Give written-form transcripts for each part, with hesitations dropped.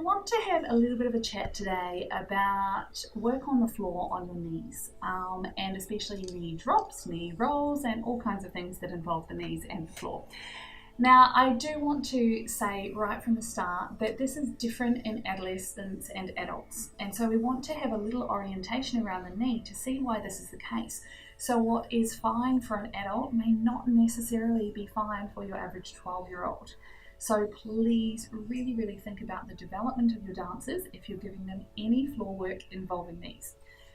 want to have a little bit of a chat today about work on the floor on your knees, and especially knee drops, knee rolls, and all kinds of things that involve the knees and the floor. Now, I do want to say right from the start that this is different in adolescents and adults, and so we want to have a little orientation around the knee to see why this is the case. So what is fine for an adult may not necessarily be fine for your average 12-year-old. So please really think about the development of your dancers if you're giving them any floor work involving knees.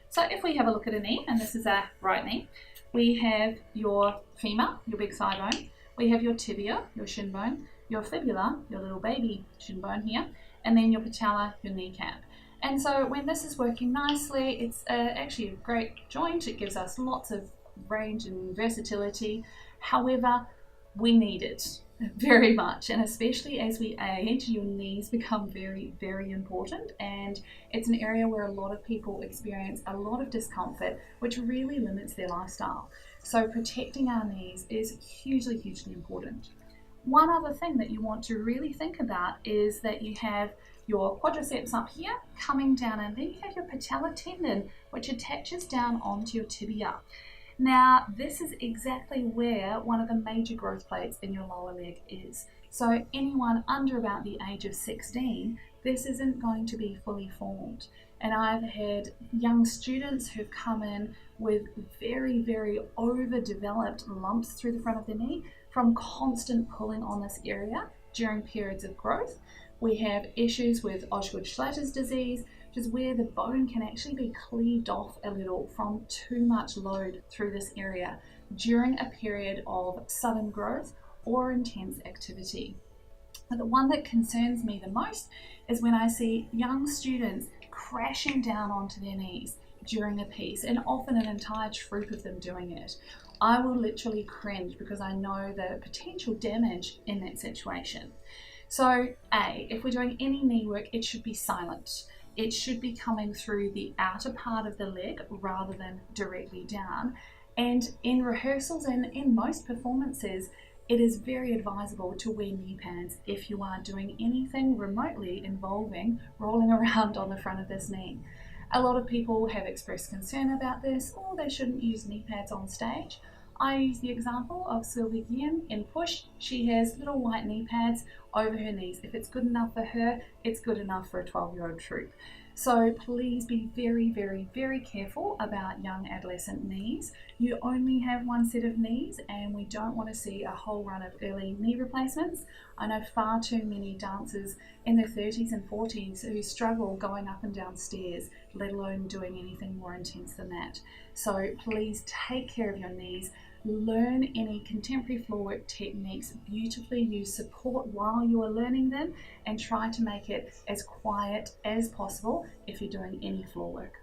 So if we have a look at a knee, and this is our right knee, we have your femur, your big thigh bone, we have your tibia, your shin bone, your fibula, your little baby shin bone here, and then your patella, your kneecap. And so when this is working nicely, it's actually a great joint. It gives us lots of range and versatility. However, we need it very much, and especially as we age, your knees become very important, and it's an area where a lot of people experience a lot of discomfort, which really limits their lifestyle. So protecting our knees is hugely important. One other thing that you want to really think about is that you have your quadriceps up here coming down, and then you have your patella tendon, which attaches down onto your tibia. Now, this is exactly where one of the major growth plates in your lower leg is. So anyone under about the age of 16, this isn't going to be fully formed. And I've had young students who've come in with very overdeveloped lumps through the front of the knee from constant pulling on this area during periods of growth. We have issues with Osgood-Schlatter's disease, which is where the bone can actually be cleaved off a little from too much load through this area during a period of sudden growth or intense activity. But the one that concerns me the most is when I see young students crashing down onto their knees during a piece, and often an entire troop of them doing it. I will literally cringe because I know the potential damage in that situation. So if we're doing any knee work, it should be silent. It should be coming through the outer part of the leg rather than directly down. And in rehearsals and in most performances, it is very advisable to wear knee pads if you are doing anything remotely involving rolling around on the front of this knee. A lot of people have expressed concern about this, or they shouldn't use knee pads on stage. I use the example of Sylvie Guillen in Push. She has little white knee pads over her knees. If it's good enough for her, it's good enough for a 12-year-old troupe. So please be very careful about young adolescent knees. You only have one set of knees, and we don't want to see a whole run of early knee replacements. I know far too many dancers in their 30s and 40s who struggle going up and down stairs, let alone doing anything more intense than that. So please take care of your knees. Learn any contemporary floor work techniques beautifully. Use support while you are learning them, and try to make it as quiet as possible if you're doing any floor work.